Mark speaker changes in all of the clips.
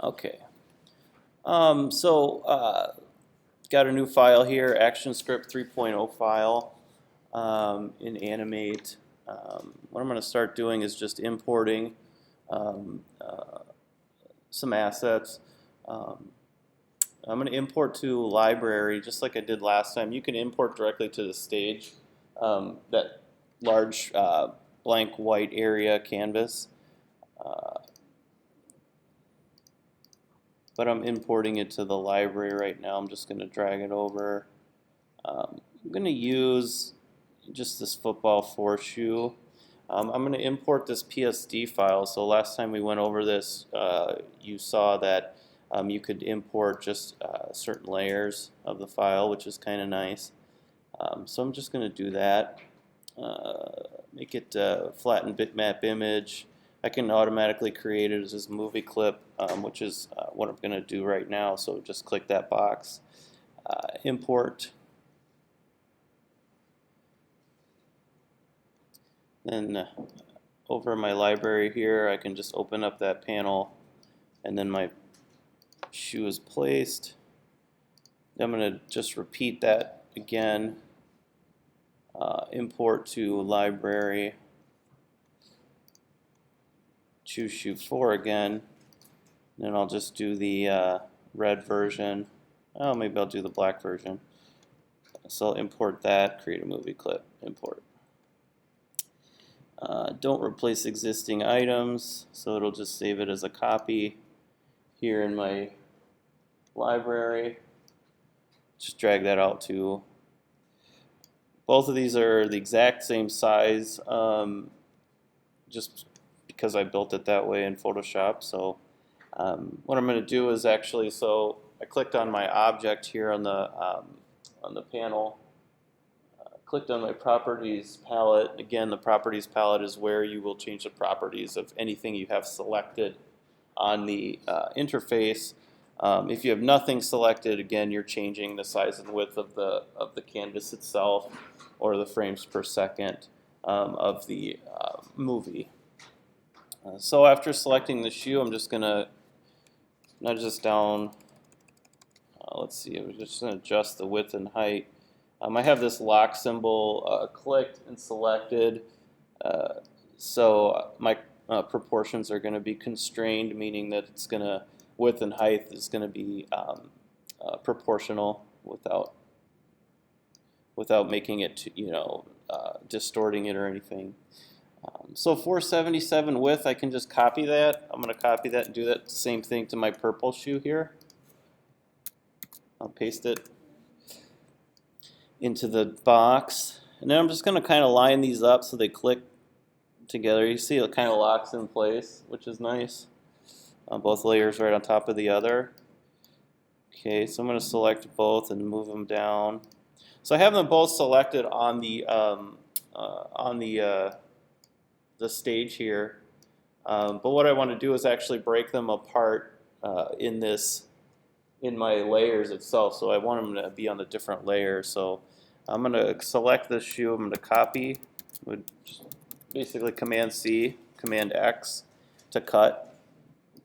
Speaker 1: Okay. Got a new file here, ActionScript 3.0 file in Animate. What I'm going to start doing is just importing um, uh, some assets. Um, I'm going to import to library just like I did last time. You can import directly to the stage, that large blank white area canvas. Uh, but I'm importing it to the library right now. I'm just going to drag it over. I'm going to use just this football 4 shoe. I'm going to import this PSD file. So last time we went over this, you saw that you could import just certain layers of the file, which is kind of nice. So I'm just going to do that. Make it flatten bitmap image. I can automatically create it as a movie clip, which is what I'm going to do right now. So just click that box, import. Then over my library here, I can just open up that panel, and then my shoe is placed. I'm going to just repeat that again. Import to library. Choose shoe 4 again. Then I'll just do the red version. Oh, maybe I'll do the black version. So I'll import that, create a movie clip, import. Don't replace existing items, so it'll just save it as a copy here in my library. Just drag that out to. Both of these are the exact same size, just because I built it that way in Photoshop. So what I'm going to do is actually, so I clicked on my object here on the panel. Clicked on my properties palette. Again, the properties palette is where you will change the properties of anything you have selected on the interface. If you have nothing selected, again, you're changing the size and width of the canvas itself, or the frames per second of the movie. So after selecting the shoe, I'm just going to nudge this down. Let's see, I'm just going to adjust the width and height. I have this lock symbol clicked and selected, so my proportions are going to be constrained, meaning that it's going to width and height is going to be proportional without making it, distorting it or anything. So 477 width, I can just copy that. I'm going to copy that and do that same thing to my purple shoe here. I'll paste it into the box, and then I'm just going to kind of line these up so they click together. You see it kind of locks in place, which is nice. Both layers right on top of the other. Okay, so I'm going to select both and move them down. So I have them both selected on the stage here, but what I want to do is actually break them apart in my layers itself. So I want them to be on a different layer. So I'm going to select this shoe. I'm going to copy. Would basically Command C, Command X to cut.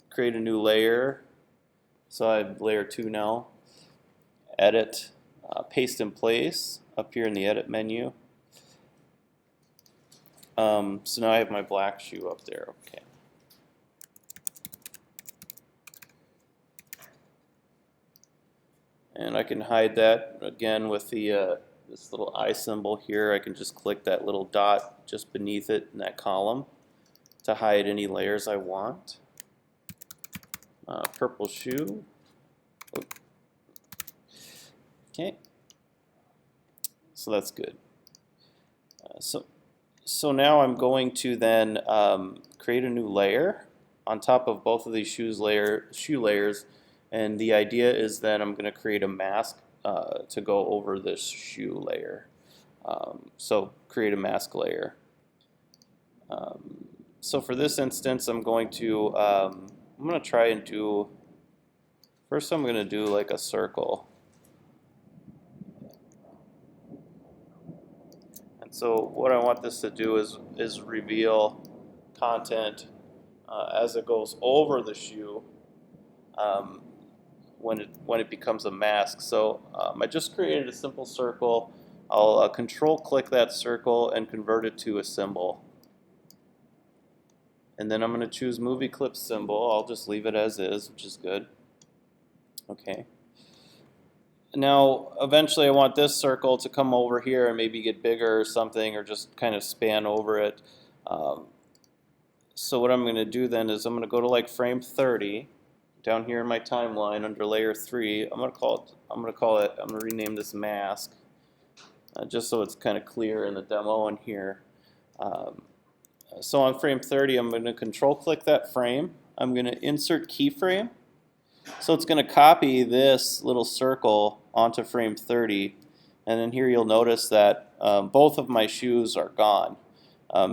Speaker 1: Create a new layer. So I have layer 2 now. Edit, paste in place up here in the edit menu. So now I have my black shoe up there. Okay. And I can hide that again with the this little eye symbol here. I can just click that little dot just beneath it in that column to hide any layers I want. Purple shoe. Okay. So that's good. So now I'm going to then create a new layer on top of both of these shoe layers, and the idea is that I'm going to create a mask to go over this shoe layer. So create a mask layer. So for this instance, I'm going to try and do. First, I'm going to do like a circle. So what I want this to do is reveal content as it goes over the shoe. um, when it becomes a mask. So I just created a simple circle. I'll control click that circle and convert it to a symbol. And then I'm going to choose movie clip symbol. I'll just leave it as is, which is good. Okay. Now, eventually I want this circle to come over here and maybe get bigger or something, or just kind of span over it. So what I'm going to do then is I'm going to go to like frame 30 down here in my timeline under layer 3. I'm going to rename this mask, just so it's kind of clear in the demo in here. So on frame 30, I'm going to control click that frame. I'm going to insert keyframe. So it's going to copy this little circle onto frame 30. And then here you'll notice that both of my shoes are gone.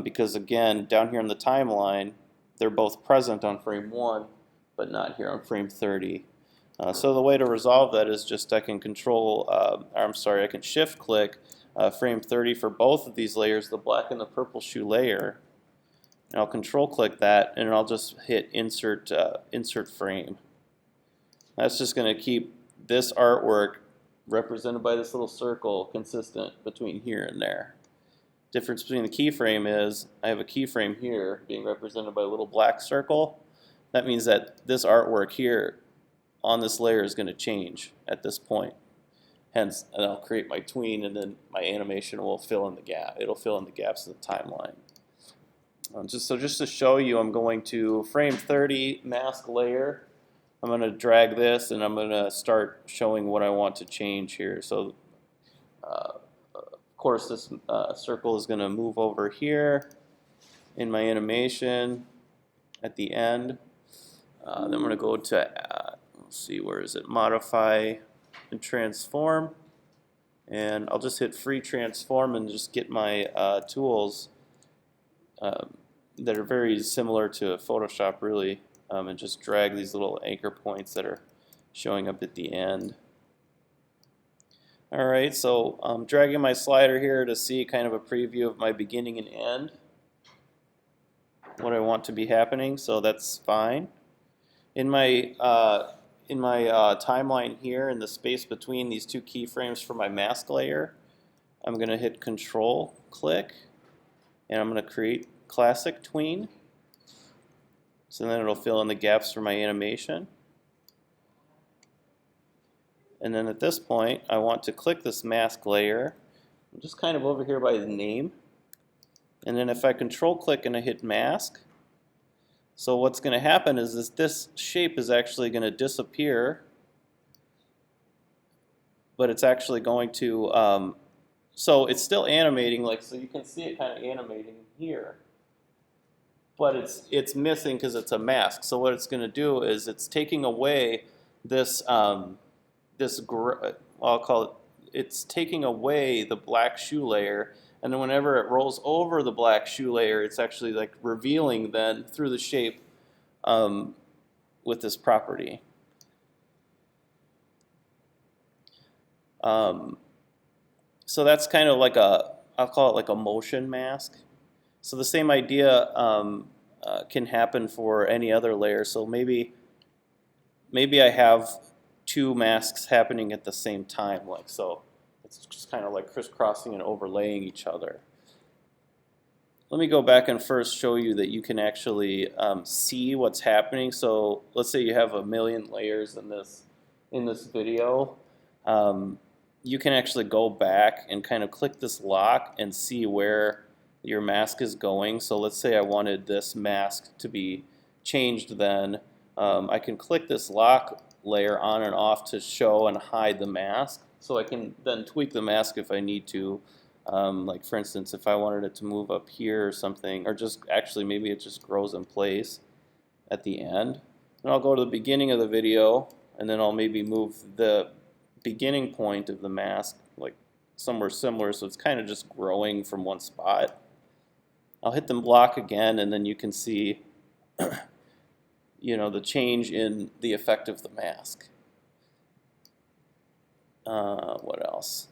Speaker 1: Because again, down here in the timeline, they're both present on frame 1, but not here on frame 30. So the way to resolve that is just I can I can shift click frame 30 for both of these layers, the black and the purple shoe layer. And I'll control click that, and I'll just hit insert frame. That's just going to keep this artwork represented by this little circle consistent between here and there. Difference between the keyframe is I have a keyframe here being represented by a little black circle. That means that this artwork here on this layer is going to change at this point. Hence, and I'll create my tween, and then my animation will fill in the gap. It'll fill in the gaps of the timeline. Just to show you, I'm going to frame 30 mask layer. I'm going to drag this, and I'm going to start showing what I want to change here. So, of course, this circle is going to move over here in my animation at the end. Then I'm going to go to, let's see, where is it? Modify and transform. And I'll just hit free transform and just get my tools that are very similar to Photoshop, really. And just drag these little anchor points that are showing up at the end. All right, so I'm dragging my slider here to see kind of a preview of my beginning and end, what I want to be happening, so that's fine. In my timeline here, in the space between these two keyframes for my mask layer, I'm going to hit Control click, and I'm going to create Classic Tween. So then it'll fill in the gaps for my animation. And then at this point, I want to click this mask layer. I'm just kind of over here by the name. And then if I control click and I hit mask, so what's going to happen is this shape is actually going to disappear, but it's actually going to, so it's still animating, so you can see it kind of animating here. But it's missing because it's a mask. So what it's going to do is it's taking away this, I'll call it, it's taking away the black shoe layer, and then whenever it rolls over the black shoe layer, it's actually like revealing then through the shape with this property. So that's kind of like I'll call it like a motion mask. So the same idea can happen for any other layer. So maybe I have two masks happening at the same time, so. It's just kind of like crisscrossing and overlaying each other. Let me go back and first show you that you can actually see what's happening. So let's say you have 1,000,000 layers in this video. You can actually go back and kind of click this lock and see where your mask is going. So let's say I wanted this mask to be changed then. I can click this lock layer on and off to show and hide the mask. So I can then tweak the mask if I need to. Like for instance, if I wanted it to move up here or something, or just actually maybe it just grows in place at the end. And I'll go to the beginning of the video, and then I'll maybe move the beginning point of the mask like somewhere similar, so it's kind of just growing from one spot. I'll hit the block again, and then you can see the change in the effect of the mask. What else?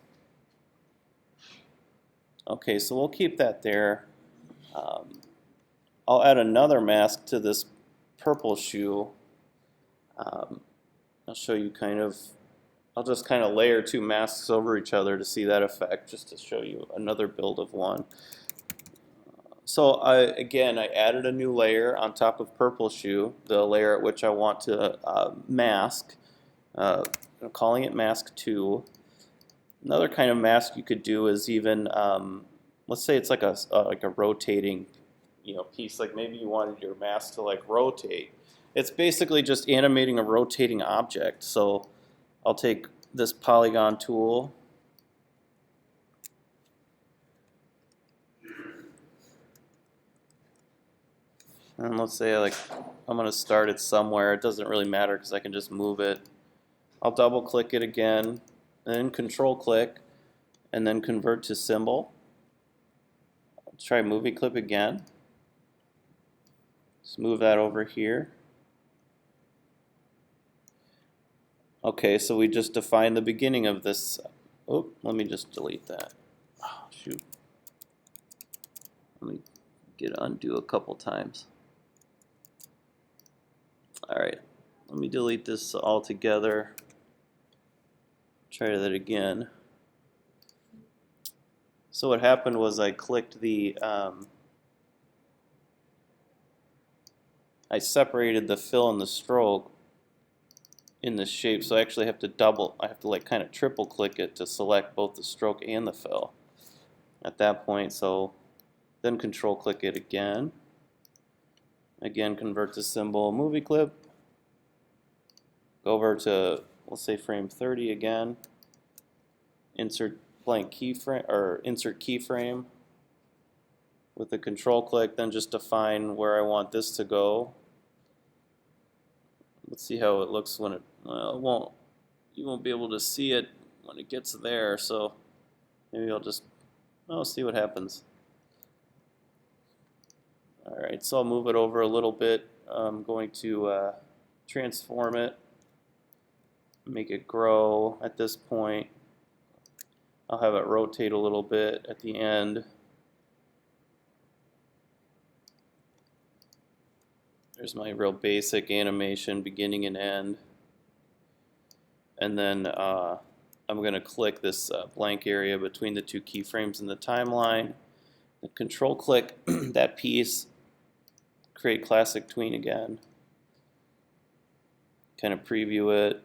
Speaker 1: Okay, so we'll keep that there. I'll add another mask to this purple shoe. Um, I'll show you I'll just kind of layer two masks over each other to see that effect, just to show you another build of one. So again, I added a new layer on top of purple shoe, the layer at which I want to mask. I'm calling it mask 2. Another kind of mask you could do is even, let's say it's like a rotating, piece. Like maybe you wanted your mask to like rotate. It's basically just animating a rotating object. So I'll take this polygon tool. And let's say I'm going to start it somewhere. It doesn't really matter because I can just move it. I'll double click it again, and then control click, and then convert to symbol. Let's try movie clip again. Let's move that over here. Okay, so we just defined the beginning of this. Oh, let me just delete that. Oh, shoot. Let me undo a couple times. All right, let me delete this altogether. Try that again. So what happened was I clicked I separated the fill and the stroke in the shape, so I actually have to like kind of triple click it to select both the stroke and the fill at that point. So then control click it again. Again, convert to symbol, movie clip. Go over to, let's say, frame 30 again. Insert blank keyframe, or insert keyframe with the control click, then just define where I want this to go. Let's see how it looks when you won't be able to see it when it gets there, so maybe I'll see what happens. Alright, so I'll move it over a little bit. I'm going to transform it, make it grow at this point. I'll have it rotate a little bit at the end. There's my real basic animation, beginning and end. And then I'm going to click this blank area between the two keyframes in the timeline. Then control click that piece, create classic tween again. Kind of preview it.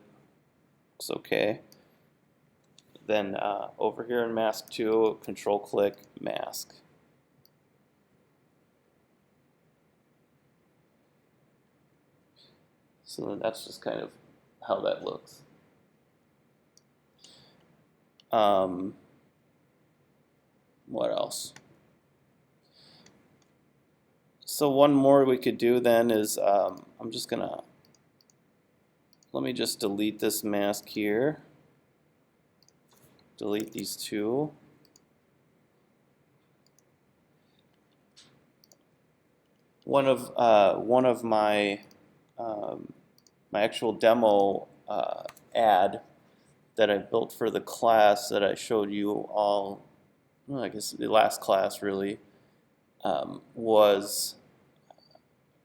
Speaker 1: Looks okay. Then over here in mask 2, control click mask. So then that's just kind of how that looks. What else? So one more we could do then is I'm just gonna, let me just delete this mask here. Delete these two. One of my my actual demo ad that I built for the class that I showed you all, well, I guess the last class really, was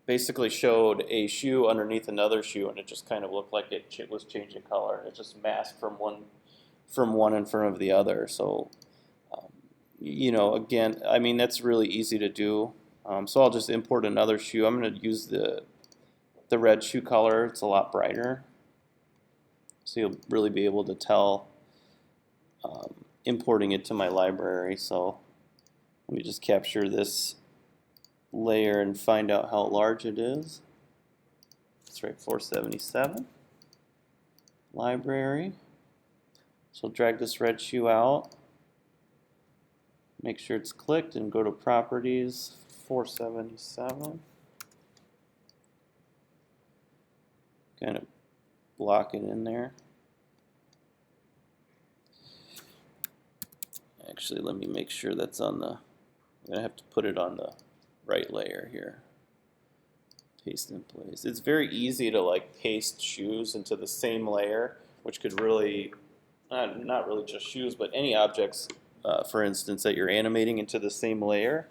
Speaker 1: basically showed a shoe underneath another shoe, and it just kind of looked like it was changing color. It just masked from one in front of the other. So, again, I mean, that's really easy to do. So I'll just import another shoe. I'm going to use the red shoe color. It's a lot brighter, so you'll really be able to tell importing it to my library. So let me just capture this layer and find out how large it is. That's right, 477. Library. So drag this red shoe out. Make sure it's clicked and go to properties, 477. Kind of block it in there. Actually, let me make sure that's on the, I'm going to have to put it on the right layer here. Paste in place. It's very easy to like paste shoes into the same layer, which could really, not really just shoes, but any objects, for instance, that you're animating into the same layer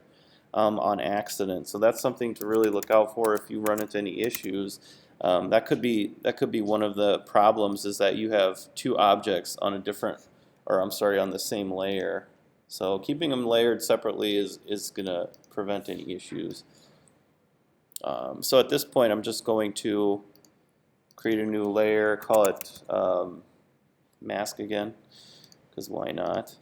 Speaker 1: on accident. So that's something to really look out for if you run into any issues. That could be one of the problems, is that you have two objects on a different, or I'm sorry, on the same layer. So keeping them layered separately is going to prevent any issues. So at this point, I'm just going to create a new layer, call it mask again, because why not?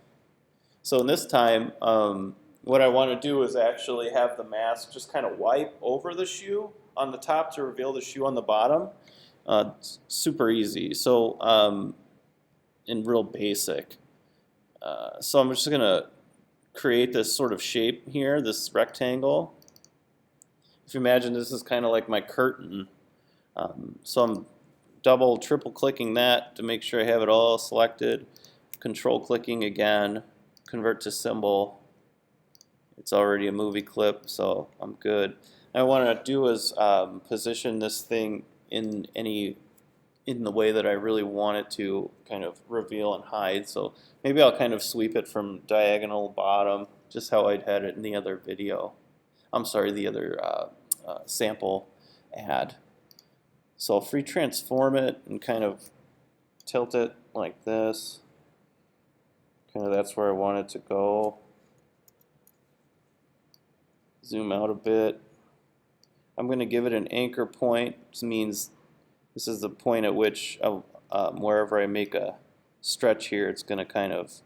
Speaker 1: So in this time, what I want to do is actually have the mask just kind of wipe over the shoe on the top to reveal the shoe on the bottom. It's super easy. So and real basic. So I'm just going to create this sort of shape here, this rectangle. If you imagine, this is kind of like my curtain. So I'm double, triple clicking that to make sure I have it all selected. Control clicking again, convert to symbol. It's already a movie clip, so I'm good. What I want to do is position this thing in the way that I really want it to kind of reveal and hide. So maybe I'll kind of sweep it from diagonal bottom, just how I'd had it in the other video. I'm sorry, the other sample ad. So I'll free transform it and kind of tilt it like this. Kind of that's where I want it to go. Zoom out a bit. I'm going to give it an anchor point, which means this is the point at which wherever I make a stretch here, it's going to kind of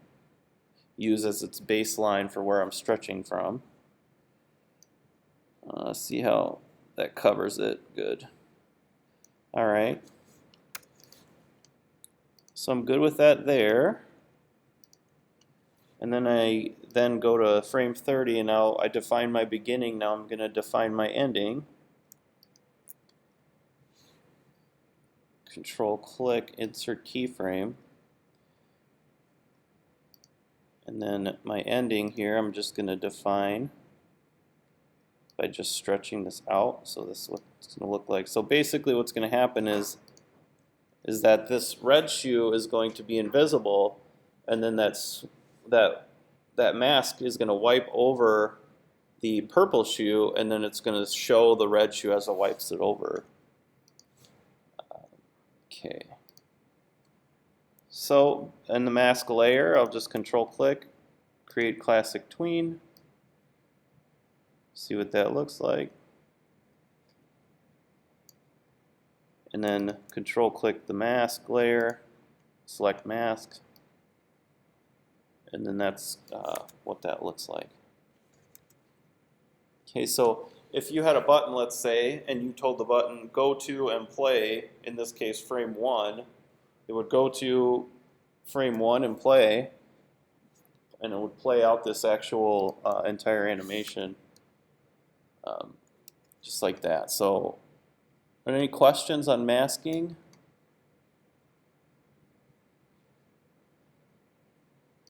Speaker 1: use as its baseline for where I'm stretching from. See how that covers it. Good. All right. So I'm good with that there. And then I go to frame 30, and now I define my beginning. Now I'm going to define my ending. Control click, insert keyframe. And then my ending here, I'm just going to define by just stretching this out. So this is what it's going to look like. So basically what's going to happen is that this red shoe is going to be invisible, and then that mask is going to wipe over the purple shoe, and then it's going to show the red shoe as it wipes it over. Okay. So in the mask layer, I'll just control click, create classic tween. See what that looks like. And then control click the mask layer, select mask, and then that's what that looks like. Okay, so if you had a button, let's say, and you told the button go to and play, in this case frame 1, it would go to frame 1 and play, and it would play out this actual entire animation just like that. So are there any questions on masking?